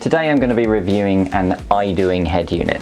Today I'm going to be reviewing an Idoing head unit.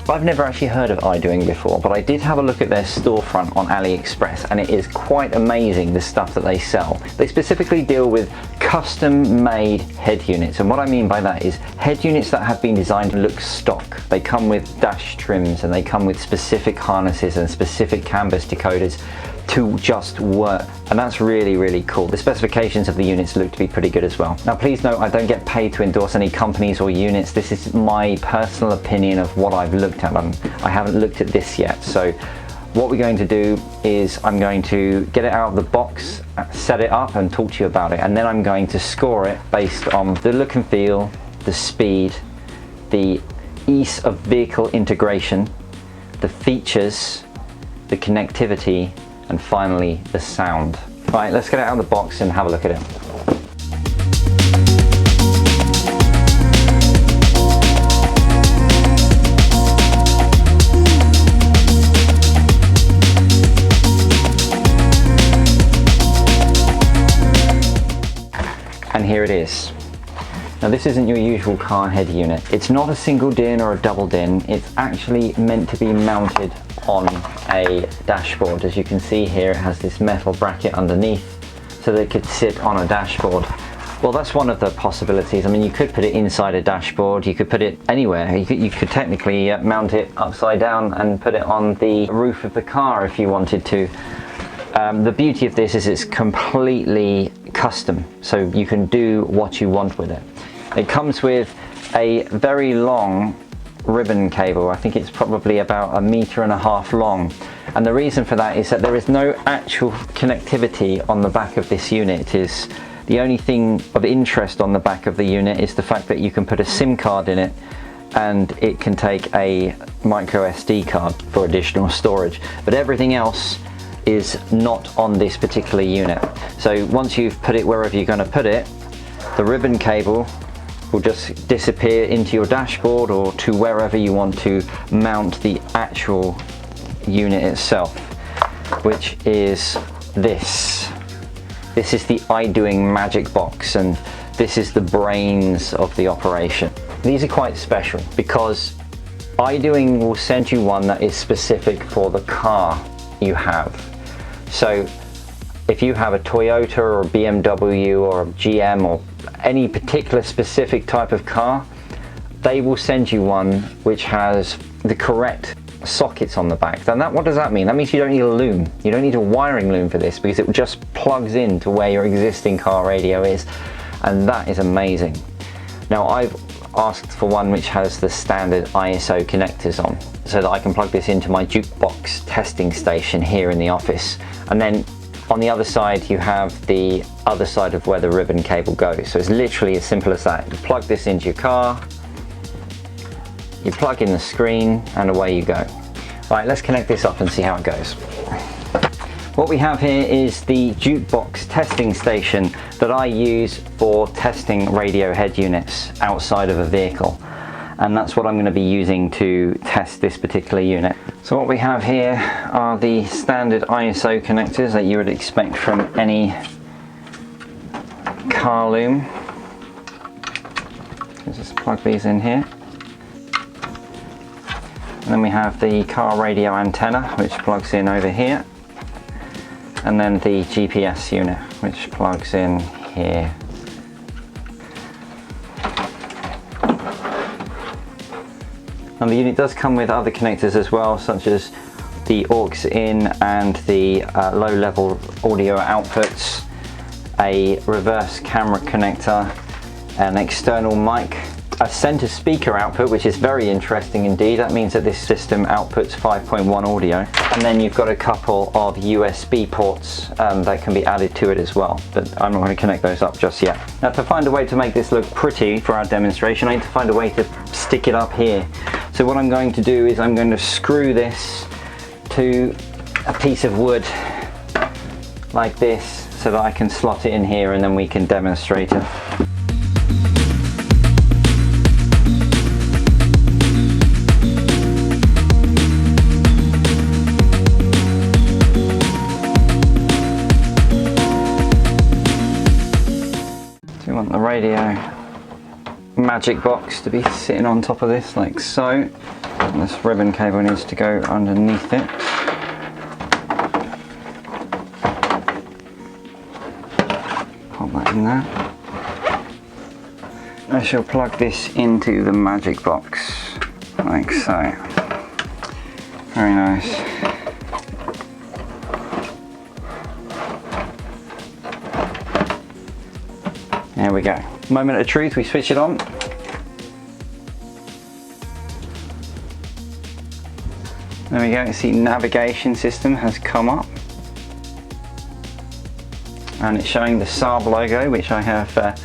I've never actually heard of Idoing before, but I did have a look at their storefront on AliExpress, and it is quite amazing the stuff that they sell. They specifically deal with custom-made head units, and what I mean by that is head units that have been designed to look stock. They come with dash trims and they come with specific harnesses and specific canvas decoders to just work, and that's really cool. The specifications of the units look to be pretty good as well. Now please note, I don't get paid to endorse any companies or units. This is my personal opinion of what I've looked at, and I haven't looked at this yet. So what we're going to do is I'm going to get it out of the box, set it up and talk to you about it, and then I'm going to score it based on the look and feel, the speed, the ease of vehicle integration, the features, the connectivity, and finally the sound. Right, let's get it out of the box and have a look at it. And here it is. Now this isn't your usual car head unit. It's not a single din or a double din. It's actually meant to be mounted on a dashboard. As you can see here, it has this metal bracket underneath so that it could sit on a dashboard. Well, that's one of the possibilities. I mean, you could put it inside a dashboard, you could put it anywhere. You could technically mount it upside down and put it on the roof of the car if you wanted to. The beauty of this is it's completely custom, so you can do what you want with it. It comes with a very long ribbon cable. I think it's probably about 1.5 meters long, and the reason for that is that there is no actual connectivity on the back of this unit. It is the only thing of interest on the back of the unit is the fact that you can put a SIM card in it, and it can take a micro SD card for additional storage, but everything else is not on this particular unit. So once you've put it wherever you're going to put it, the ribbon cable will just disappear into your dashboard or to wherever you want to mount the actual unit itself, which is this. This is the Idoing Magic Box, and this is the brains of the operation. These are quite special because Idoing will send you one that is specific for the car you have. So if you have a Toyota or a BMW or a GM or any particular specific type of car, they will send you one which has the correct sockets on the back. Then what does that mean? That means you don't need a loom. You don't need a wiring loom for this, because it just plugs into where your existing car radio is, and that is amazing. Now I've asked for one which has the standard ISO connectors on, so that I can plug this into my jukebox testing station here in the office, and then on the other side you have the other side of where the ribbon cable goes. So it's literally as simple as that. You plug this into your car, you plug in the screen, and away you go. Right, let's connect this up and see how it goes. What we have here is the jukebox testing station that I use for testing radio head units outside of a vehicle, and that's what I'm going to be using to test this particular unit. So what we have here are the standard ISO connectors that you would expect from any car loom. Let's just plug these in here. And then we have the car radio antenna, which plugs in over here. And then the GPS unit, which plugs in here. And the unit does come with other connectors as well, such as the aux in and the low-level audio outputs, a reverse camera connector, an external mic, a center speaker output, which is very interesting indeed. That means that this system outputs 5.1 audio, and then you've got a couple of USB ports that can be added to it as well, but I'm not going to connect those up just yet. Now, to find a way to make this look pretty for our demonstration, I need to find a way to stick it up here. So what I'm going to do is I'm going to screw this to a piece of wood like this so that I can slot it in here, and then we can demonstrate it. we want the radio magic box to be sitting on top of this like so. And this ribbon cable needs to go underneath it. Pop that in there. I shall plug this into the magic box like so. Very nice. There we go. Moment of truth, we switch it on. There we go, see navigation system has come up. And it's showing the Saab logo, which I have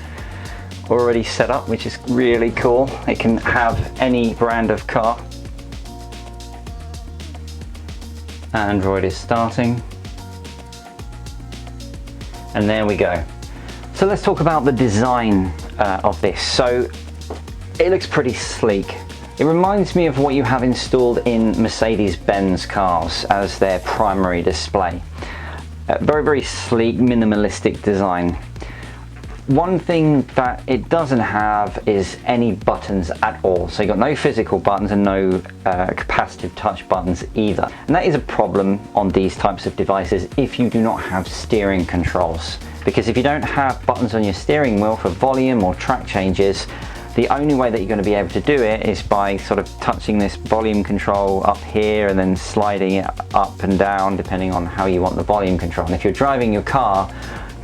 already set up, which is really cool. It can have any brand of car. Android is starting. And there we go. So let's talk about the design of this. So it looks pretty sleek. It reminds me of what you have installed in Mercedes-Benz cars as their primary display. Very, very sleek, minimalistic design. One thing that it doesn't have is any buttons at all. So you've got no physical buttons and no capacitive touch buttons either. And that is a problem on these types of devices if you do not have steering controls. Because if you don't have buttons on your steering wheel for volume or track changes, the only way that you're going to be able to do it is by sort of touching this volume control up here and then sliding it up and down depending on how you want the volume control. And if you're driving your car,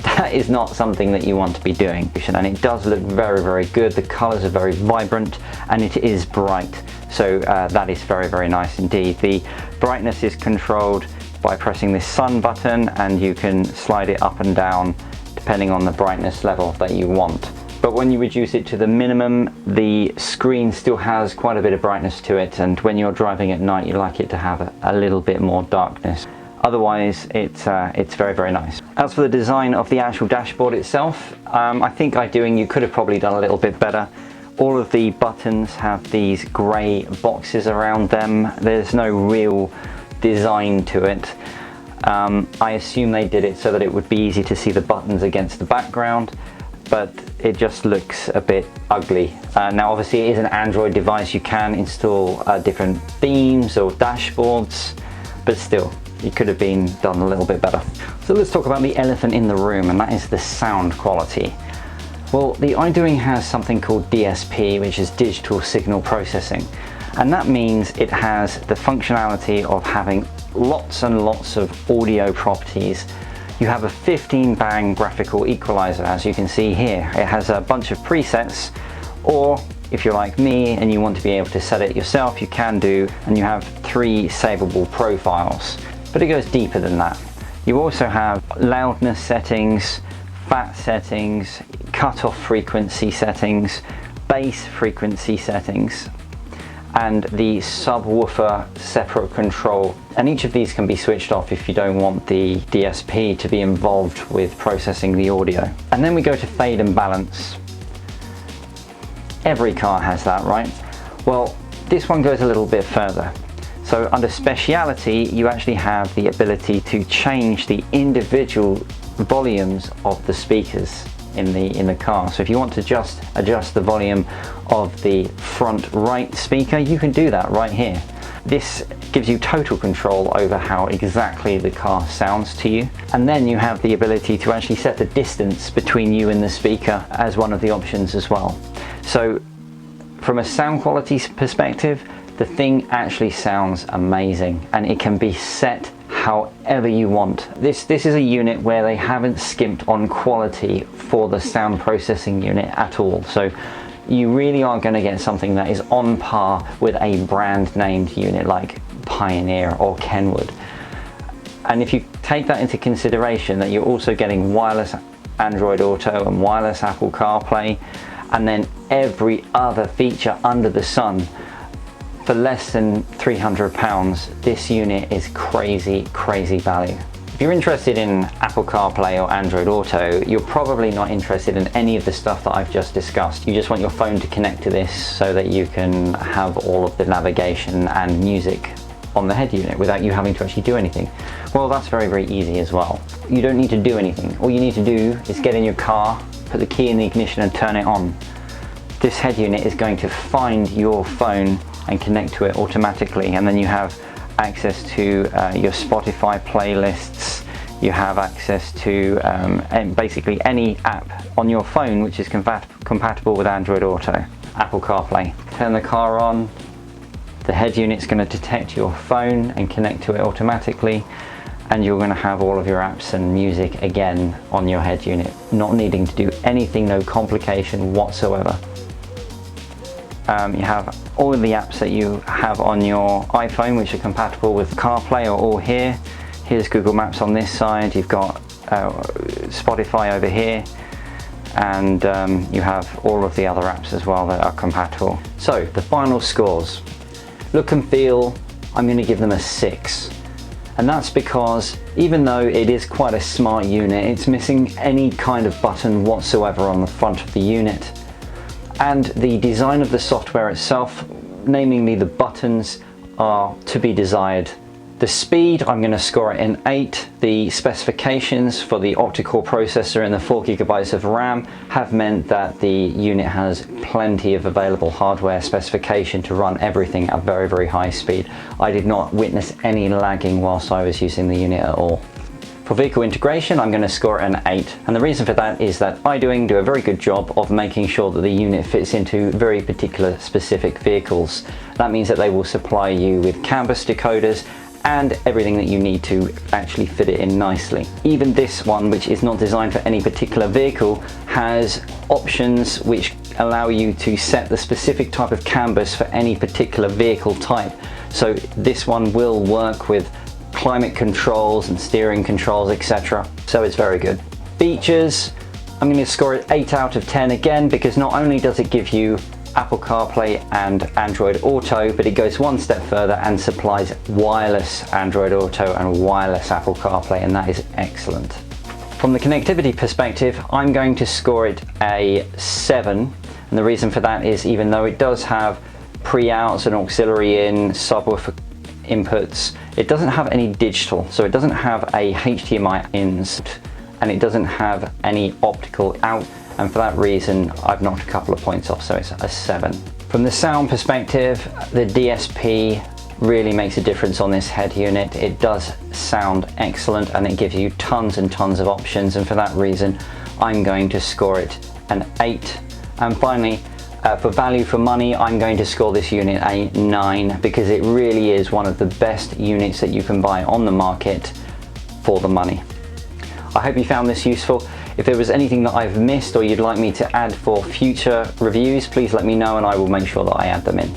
that is not something that you want to be doing. And it does look very, very good. The colors are very vibrant and it is bright. So that is very, very nice indeed. The brightness is controlled by pressing this sun button, and you can slide it up and down depending on the brightness level that you want. But when you reduce it to the minimum, the screen still has quite a bit of brightness to it, and when you're driving at night you like it to have a little bit more darkness. Otherwise it's very, very nice. As for the design of the actual dashboard itself, I think Idoing you could have probably done a little bit better. All of the buttons have these grey boxes around them. There's no real design to it. I assume they did it so that it would be easy to see the buttons against the background, but it just looks a bit ugly. Now obviously it is an Android device, you can install different themes or dashboards, but still, it could have been done a little bit better. So let's talk about the elephant in the room, and that is the sound quality. Well, the Idoing has something called DSP, which is digital signal processing. And that means it has the functionality of having lots and lots of audio properties. You have a 15-band graphical equalizer, as you can see here. It has a bunch of presets, or if you're like me and you want to be able to set it yourself, you can do, and you have 3 savable profiles. But it goes deeper than that. You also have loudness settings, fat settings, cutoff frequency settings, bass frequency settings, and the subwoofer separate control. And each of these can be switched off if you don't want the DSP to be involved with processing the audio. And then we go to fade and balance. Every car has that, right? Well, this one goes a little bit further. So under speciality, you actually have the ability to change the individual volumes of the speakers in the car. So if you want to just adjust the volume of the front right speaker, you can do that right here. This gives you total control over how exactly the car sounds to you. And then you have the ability to actually set the distance between you and the speaker as one of the options as well. So from a sound quality perspective, the thing actually sounds amazing, and it can be set however you want. This is a unit where they haven't skimped on quality for the sound processing unit at all. So you really are going to get something that is on par with a brand named unit like Pioneer or Kenwood. And if you take that into consideration, that you're also getting wireless Android Auto and wireless Apple CarPlay, and then every other feature under the sun, for less than £300, this unit is crazy, crazy value. If you're interested in Apple CarPlay or Android Auto, you're probably not interested in any of the stuff that I've just discussed. You just want your phone to connect to this so that you can have all of the navigation and music on the head unit without you having to actually do anything. Well, that's very, very easy as well. You don't need to do anything. All you need to do is get in your car, put the key in the ignition and turn it on. This head unit is going to find your phone and connect to it automatically, and then you have access to your Spotify playlists. You have access to basically any app on your phone which is compatible with Android Auto. Apple Carplay. Turn the car on, the head unit's going to detect your phone and connect to it automatically, and you're going to have all of your apps and music again on your head unit, not needing to do anything, no complication whatsoever. You have all of the apps that you have on your iPhone which are compatible with CarPlay are all here. Here's Google Maps on this side, you've got Spotify over here, and you have all of the other apps as well that are compatible. So the final scores. Look and feel, I'm going to give them a 6. And that's because even though it is quite a smart unit, it's missing any kind of button whatsoever on the front of the unit. And the design of the software itself, namely the buttons, are to be desired. The speed, I'm going to score it an 8. The specifications for the octa-core processor and the 4 GB of RAM have meant that the unit has plenty of available hardware specification to run everything at very, very high speed. I did not witness any lagging whilst I was using the unit at all. For vehicle integration, I'm going to score it an 8, and the reason for that is that Idoing do a very good job of making sure that the unit fits into very particular specific vehicles. That means that they will supply you with CAN bus decoders and everything that you need to actually fit it in nicely. Even this one, which is not designed for any particular vehicle, has options which allow you to set the specific type of CAN bus for any particular vehicle type. So this one will work with climate controls and steering controls, etc. So it's very good. Features, I'm going to score it 8 out of 10 again, because not only does it give you Apple CarPlay and Android Auto, but it goes one step further and supplies wireless Android Auto and wireless Apple CarPlay, and that is excellent. From the connectivity perspective, I'm going to score it a 7, and the reason for that is even though it does have pre-outs and auxiliary in, subwoofer inputs, it doesn't have any digital, so it doesn't have a HDMI ins, and it doesn't have any optical out, and for that reason I've knocked a couple of points off, so it's a 7. From the sound perspective, the DSP really makes a difference on this head unit. It does sound excellent and it gives you tons and tons of options, and for that reason I'm going to score it an 8. And finally, for value for money, I'm going to score this unit a 9, because it really is one of the best units that you can buy on the market for the money. I hope you found this useful. If there was anything that I've missed or you'd like me to add for future reviews, please let me know and I will make sure that I add them in.